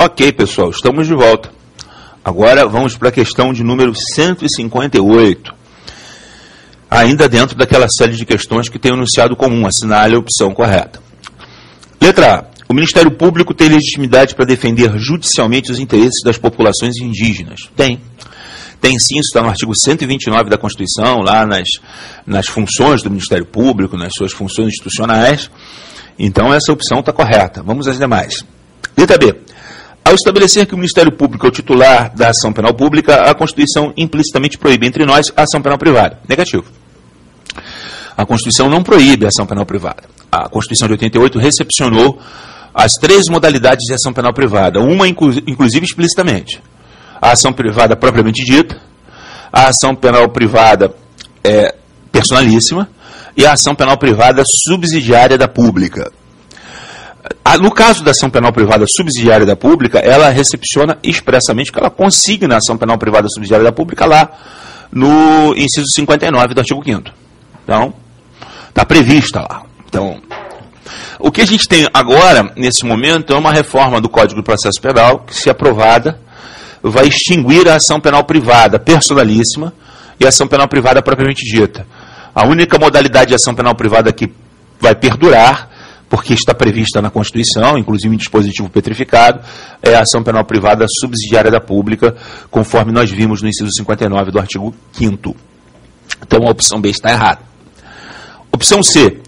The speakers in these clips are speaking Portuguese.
Ok, pessoal, estamos de volta. Agora vamos para a questão de número 158. Ainda dentro daquela série de questões que tem o enunciado comum, assinale a opção correta. Letra A. O Ministério Público tem legitimidade para defender judicialmente os interesses das populações indígenas? Tem. Tem sim, isso está no artigo 129 da Constituição, lá nas funções do Ministério Público, nas suas funções institucionais. Então essa opção está correta. Vamos às demais. Letra B. Ao estabelecer que o Ministério Público é o titular da ação penal pública, a Constituição implicitamente proíbe entre nós a ação penal privada. Negativo. A Constituição não proíbe a ação penal privada. A Constituição de 88 recepcionou as 3 modalidades de ação penal privada, uma inclusive explicitamente. A ação privada propriamente dita, a ação penal privada personalíssima e a ação penal privada subsidiária da pública. No caso da ação penal privada subsidiária da pública, ela recepciona expressamente que ela consigna a ação penal privada subsidiária da pública lá no inciso 59 do artigo 5º. Então, está prevista lá. Então, o que a gente tem agora, nesse momento, é uma reforma do Código de Processo Penal, que, se aprovada, vai extinguir a ação penal privada personalíssima e a ação penal privada propriamente dita. A única modalidade de ação penal privada que vai perdurar, porque está prevista na Constituição, inclusive em dispositivo petrificado, é a ação penal privada subsidiária da pública, conforme nós vimos no inciso 59 do artigo 5º. Então a opção B está errada. Opção C.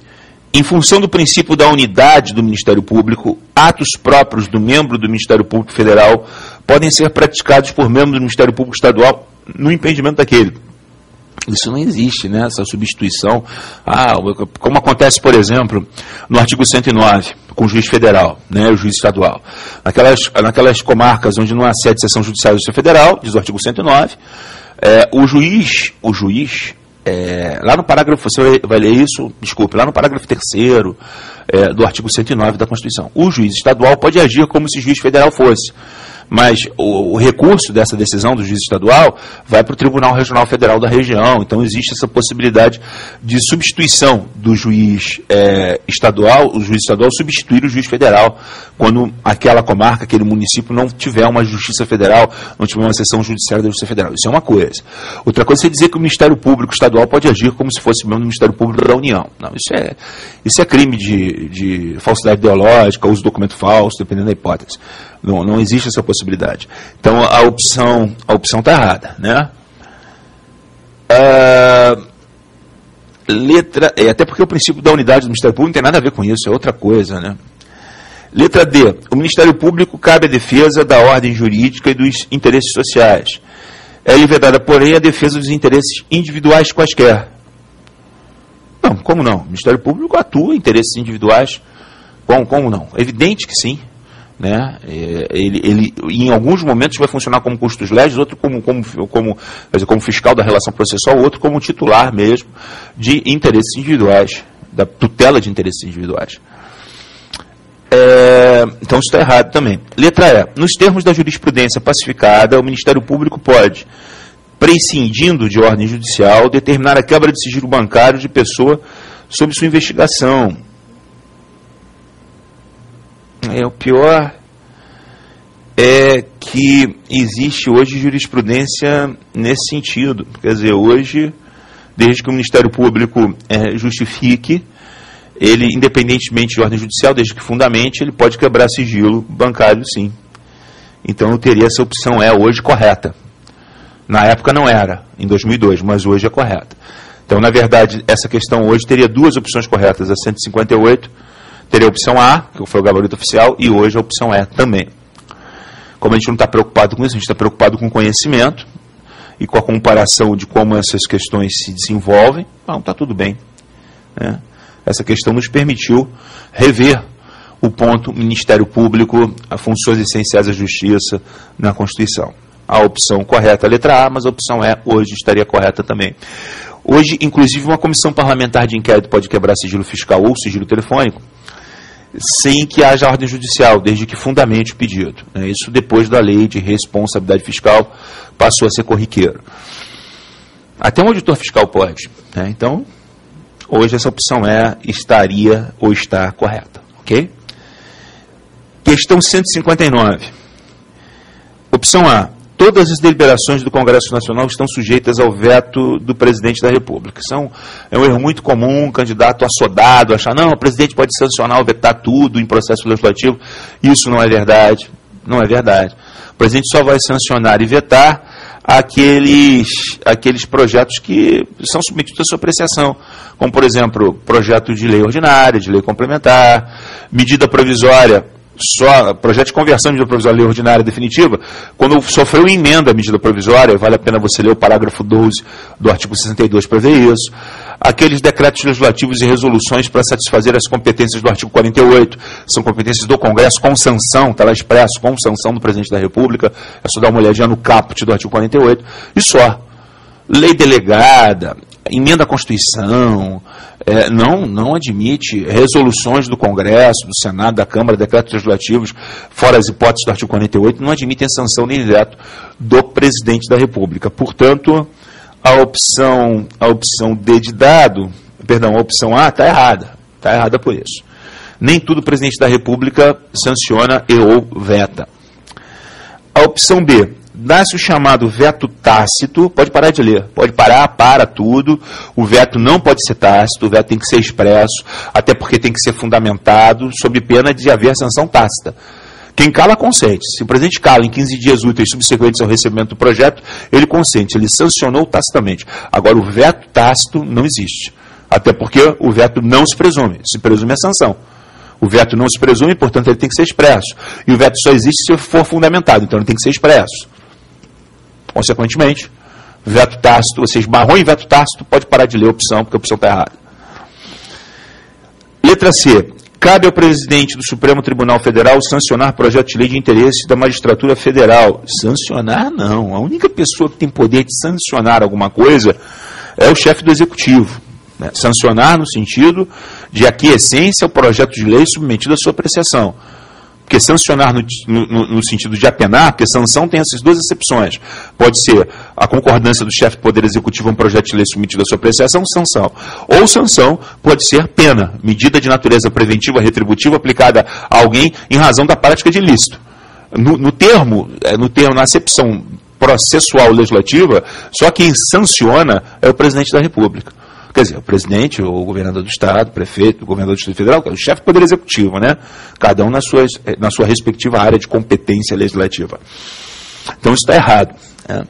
Em função do princípio da unidade do Ministério Público, atos próprios do membro do Ministério Público Federal podem ser praticados por membro do Ministério Público Estadual no impedimento daquele. Isso não existe, né? Essa substituição. Como acontece, por exemplo, no artigo 109, com o juiz federal, né, o juiz estadual. Naquelas comarcas onde não há sede de seção judicial do Justiça Federal, diz o artigo 109, o juiz, lá no parágrafo, você vai ler isso, desculpe, lá no parágrafo 3º do artigo 109 da Constituição. O juiz estadual pode agir como se o juiz federal fosse. Mas o recurso dessa decisão do juiz estadual vai para o Tribunal Regional Federal da região. Então existe essa possibilidade de substituição do juiz estadual, o juiz estadual substituir o juiz federal, quando aquela comarca, aquele município não tiver uma justiça federal, não tiver uma seção judiciária da Justiça Federal. Isso é uma coisa. Outra coisa é dizer que o Ministério Público Estadual pode agir como se fosse membro do Ministério Público da União. Não, isso é crime de falsidade ideológica, uso de documento falso, dependendo da hipótese. Não existe essa possibilidade. Então a opção está errada, né? Letra E, até porque o princípio da unidade do Ministério Público não tem nada a ver com isso, é outra coisa, né? Letra D. O Ministério Público cabe a defesa da ordem jurídica e dos interesses sociais. É-lhe vedada, porém, a defesa dos interesses individuais quaisquer. Não, como não? O Ministério Público atua em interesses individuais. Como não? É evidente que sim. Né? Ele em alguns momentos vai funcionar como custos legis, outro como fiscal da relação processual, outro como titular mesmo de interesses individuais, da tutela de interesses individuais. Então isso está errado também. Letra E. Nos termos da jurisprudência pacificada, o Ministério Público pode, prescindindo de ordem judicial, determinar a quebra de sigilo bancário de pessoa sob sua investigação. O pior é que existe hoje jurisprudência nesse sentido. Quer dizer, hoje, desde que o Ministério Público justifique, ele, independentemente de ordem judicial, desde que fundamente, ele pode quebrar sigilo bancário, sim. Então eu teria essa opção hoje correta. Na época não era, em 2002, mas hoje é correta. Então, na verdade, essa questão hoje teria 2 opções corretas, a 158, teria a opção A, que foi o gabarito oficial, e hoje a opção E também. Como a gente não está preocupado com isso, a gente está preocupado com o conhecimento e com a comparação de como essas questões se desenvolvem, então está tudo bem. Né? Essa questão nos permitiu rever o ponto Ministério Público, as funções essenciais da Justiça na Constituição. A opção correta é a letra A, mas a opção E hoje estaria correta também. Hoje, inclusive, uma comissão parlamentar de inquérito pode quebrar sigilo fiscal ou sigilo telefônico, sem que haja ordem judicial, desde que fundamente o pedido. Isso depois da lei de responsabilidade fiscal passou a ser corriqueiro. Até um auditor fiscal pode. Então, hoje essa opção estaria ou está correta. Ok? Questão 159. Opção A. Todas as deliberações do Congresso Nacional estão sujeitas ao veto do presidente da República. É um erro muito comum, um candidato assodado, achar, não, o presidente pode sancionar ou vetar tudo em processo legislativo. Isso não é verdade. Não é verdade. O presidente só vai sancionar e vetar aqueles projetos que são submetidos à sua apreciação, como, por exemplo, projeto de lei ordinária, de lei complementar, medida provisória, só projeto de conversão de medida provisória à lei ordinária definitiva, quando sofreu emenda à medida provisória, vale a pena você ler o parágrafo 12 do artigo 62 para ver isso. Aqueles decretos legislativos e resoluções para satisfazer as competências do artigo 48, são competências do Congresso com sanção, está lá expresso, com sanção do presidente da República, é só dar uma olhadinha no caput do artigo 48, e só. Lei delegada, emenda à Constituição, não admite resoluções do Congresso, do Senado, da Câmara, decretos legislativos, fora as hipóteses do artigo 48, não admitem sanção nem veto do presidente da República. Portanto, a opção D de dado, a opção A está errada por isso. Nem tudo o presidente da República sanciona e ou veta. A opção B, dá-se o chamado veto tácito, pode parar de ler, para tudo, o veto não pode ser tácito, o veto tem que ser expresso, até porque tem que ser fundamentado, sob pena de haver sanção tácita. Quem cala, consente. Se o presidente cala em 15 dias úteis subsequentes ao recebimento do projeto, ele consente, ele sancionou tacitamente. Agora, o veto tácito não existe, até porque o veto não se presume a sanção. O veto não se presume, portanto, ele tem que ser expresso. E o veto só existe se for fundamentado, então ele tem que ser expresso. Consequentemente, veto tácito, você esbarrou em veto tácito, pode parar de ler a opção, porque a opção está errada. Letra C. Cabe ao presidente do Supremo Tribunal Federal sancionar projeto de lei de interesse da magistratura federal. Sancionar, não. A única pessoa que tem poder de sancionar alguma coisa é o chefe do Executivo. Né? Sancionar no sentido de aquiescência ao projeto de lei submetido à sua apreciação. Porque sancionar no sentido de apenar, porque sanção tem essas duas exceções. Pode ser a concordância do chefe do Poder Executivo a um projeto de lei submetido à sua apreciação, sanção. Ou sanção pode ser pena, medida de natureza preventiva, retributiva, aplicada a alguém em razão da prática de ilícito. Na acepção processual legislativa, só quem sanciona é o presidente da República. Quer dizer, o presidente, ou o governador do Estado, o prefeito, o governador do Distrito Federal, o chefe do Poder Executivo, né? Cada um na sua respectiva área de competência legislativa. Então, isso está errado. Né?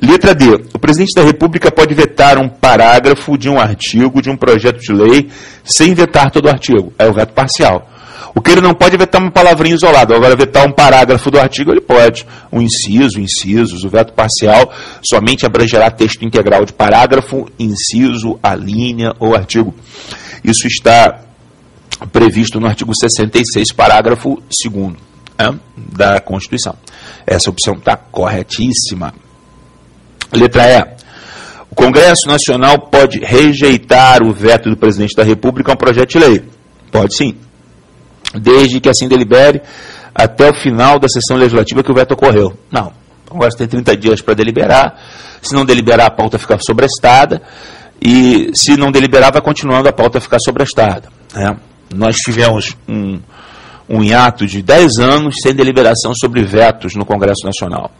Letra D. O presidente da República pode vetar um parágrafo de um artigo de um projeto de lei sem vetar todo o artigo. É o veto parcial. O que ele não pode é vetar uma palavrinha isolada. Agora, vetar um parágrafo do artigo, ele pode. Um inciso, incisos. O veto parcial somente abrangerá texto integral de parágrafo, inciso, a linha ou artigo. Isso está previsto no artigo 66, parágrafo 2º, da Constituição. Essa opção está corretíssima. Letra E. O Congresso Nacional pode rejeitar o veto do presidente da República a um projeto de lei. Pode sim. Desde que assim delibere até o final da sessão legislativa que o veto ocorreu. Não. O Congresso tem 30 dias para deliberar. Se não deliberar, a pauta fica sobrestada. E se não deliberar, vai continuando a pauta ficar sobrestada. Né? Nós tivemos um hiato de 10 anos sem deliberação sobre vetos no Congresso Nacional.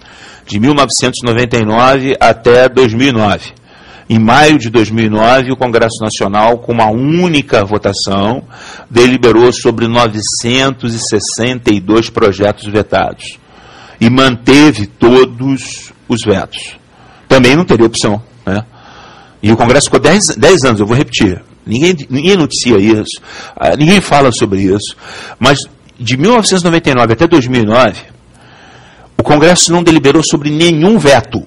De 1999 até 2009. Em maio de 2009, o Congresso Nacional, com uma única votação, deliberou sobre 962 projetos vetados. E manteve todos os vetos. Também não teria opção. Né? E o Congresso ficou 10 anos, eu vou repetir. Ninguém noticia isso, ninguém fala sobre isso. Mas de 1999 até 2009, o Congresso não deliberou sobre nenhum veto.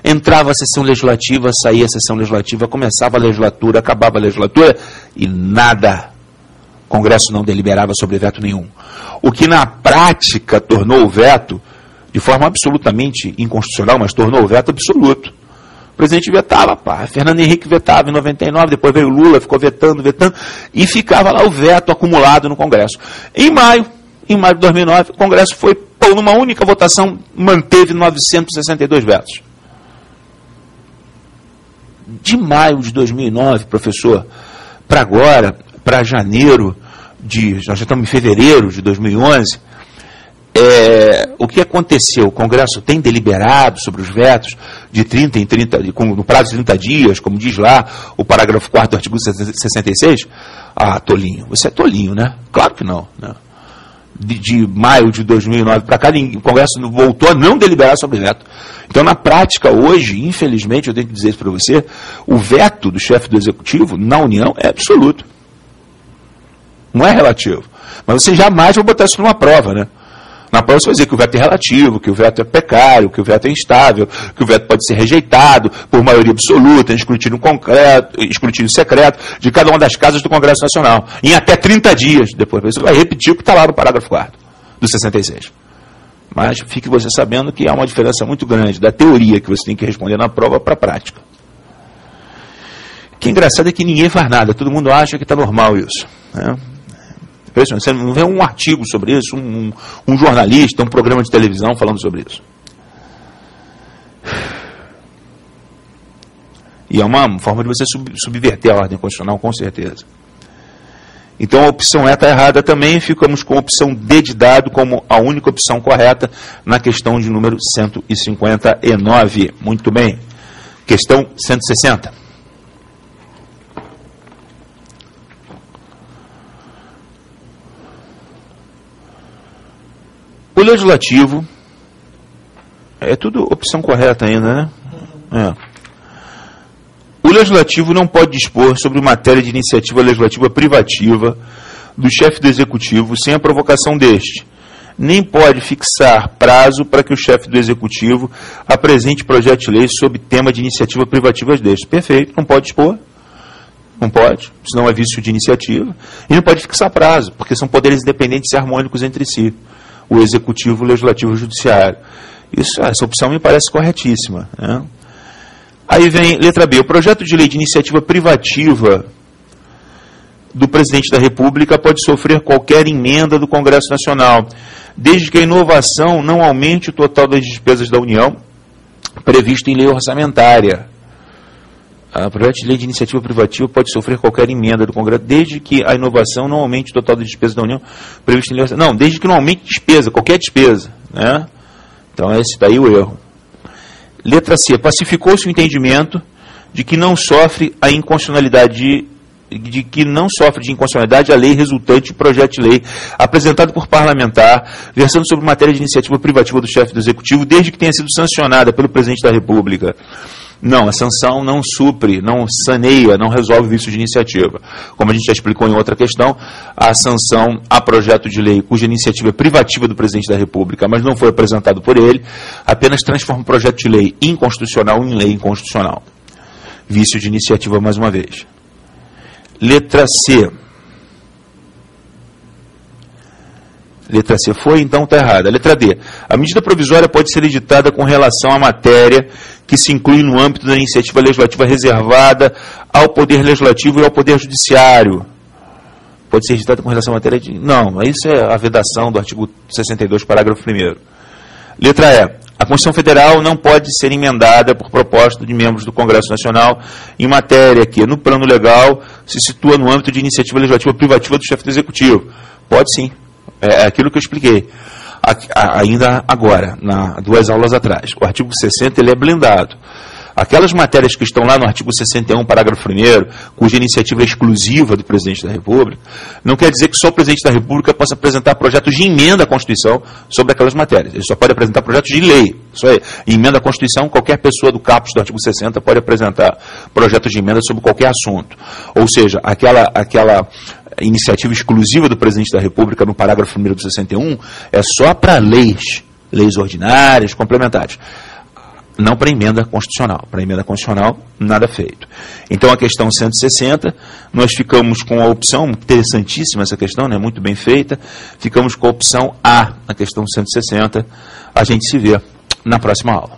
Entrava a sessão legislativa, saía a sessão legislativa, começava a legislatura, acabava a legislatura e nada. O Congresso não deliberava sobre veto nenhum. O que na prática tornou o veto, de forma absolutamente inconstitucional, mas tornou o veto absoluto. O presidente vetava, Fernando Henrique vetava em 99, depois veio Lula, ficou vetando, e ficava lá o veto acumulado no Congresso. Em maio de 2009, o Congresso foi, numa única votação, manteve 962 vetos. De maio de 2009, professor, para agora, para janeiro, nós já estamos em fevereiro de 2011, O que aconteceu? O Congresso tem deliberado sobre os vetos de 30 em 30, no prazo de 30 dias, como diz lá o parágrafo 4º do artigo 66? Ah, tolinho. Você é tolinho, né? Claro que não. Né? De maio de 2009 para cá, o Congresso voltou a não deliberar sobre veto. Então, na prática, hoje, infelizmente, eu tenho que dizer isso para você, o veto do chefe do Executivo na União é absoluto. Não é relativo. Mas você jamais vai botar isso numa prova, né? Na prova você vai dizer que o veto é relativo, que o veto é precário, que o veto é instável, que o veto pode ser rejeitado por maioria absoluta, em escrutínio secreto de cada uma das casas do Congresso Nacional, em até 30 dias depois. Você vai repetir o que está lá no parágrafo 4º do 66. Mas fique você sabendo que há uma diferença muito grande da teoria que você tem que responder na prova para a prática. O que é engraçado é que ninguém faz nada, todo mundo acha que está normal isso, né? Você não vê um artigo sobre isso, um jornalista, um programa de televisão falando sobre isso. E é uma forma de você subverter a ordem constitucional, com certeza. Então a opção E está errada também, ficamos com a opção D de dado como a única opção correta na questão de número 159. Muito bem. Questão 160. O Legislativo, é tudo opção correta ainda, né? O Legislativo não pode dispor sobre matéria de iniciativa legislativa privativa do chefe do Executivo sem a provocação deste, nem pode fixar prazo para que o chefe do Executivo apresente projeto de lei sob tema de iniciativa privativa deste. Perfeito, não pode dispor. Não pode, senão é vício de iniciativa. E não pode fixar prazo, porque são poderes independentes e harmônicos entre si. O Executivo, o Legislativo e o Judiciário. Essa opção me parece corretíssima, né? Aí vem letra B. O projeto de lei de iniciativa privativa do Presidente da República pode sofrer qualquer emenda do Congresso Nacional, desde que a inovação não aumente o total das despesas da União, previsto em lei orçamentária. O projeto de lei de iniciativa privativa pode sofrer qualquer emenda do Congresso, desde que a inovação não aumente o total das despesas da União, previsto em lei orçamentária. Não, desde que não aumente despesa, qualquer despesa, né? Então, esse daí é o erro. Letra C. Pacificou-se o entendimento de que não sofre a inconstitucionalidade de inconstitucionalidade a lei resultante de projeto de lei apresentado por parlamentar, versando sobre matéria de iniciativa privativa do chefe do Executivo, desde que tenha sido sancionada pelo Presidente da República. Não, a sanção não supre, não saneia, não resolve vício de iniciativa. Como a gente já explicou em outra questão, a sanção a projeto de lei cuja iniciativa é privativa do Presidente da República, mas não foi apresentado por ele, apenas transforma o projeto de lei inconstitucional em lei inconstitucional. Vício de iniciativa mais uma vez. Letra C. Letra C foi, então está errada. Letra D. A medida provisória pode ser editada com relação à matéria que se inclui no âmbito da iniciativa legislativa reservada ao Poder Legislativo e ao Poder Judiciário. Pode ser editada com relação à matéria de... Não, isso é a vedação do artigo 62, parágrafo 1º. Letra E. A Constituição Federal não pode ser emendada por proposta de membros do Congresso Nacional em matéria que, no plano legal, se situa no âmbito de iniciativa legislativa privativa do chefe do Executivo. Pode sim. É aquilo que eu expliquei ainda agora, 2 aulas atrás. O artigo 60 ele é blindado. Aquelas matérias que estão lá no artigo 61, parágrafo 1º, cuja iniciativa é exclusiva do Presidente da República, não quer dizer que só o Presidente da República possa apresentar projetos de emenda à Constituição sobre aquelas matérias. Ele só pode apresentar projetos de lei. Isso aí. Em emenda à Constituição, qualquer pessoa do caput do artigo 60 pode apresentar projetos de emenda sobre qualquer assunto. Ou seja, aquela iniciativa exclusiva do Presidente da República no parágrafo 1º do 61 é só para leis ordinárias, complementares. Não para emenda constitucional. Para emenda constitucional, nada feito. Então, a questão 160, nós ficamos com a opção, interessantíssima essa questão, né, muito bem feita, ficamos com a opção A, na questão 160. A gente se vê na próxima aula.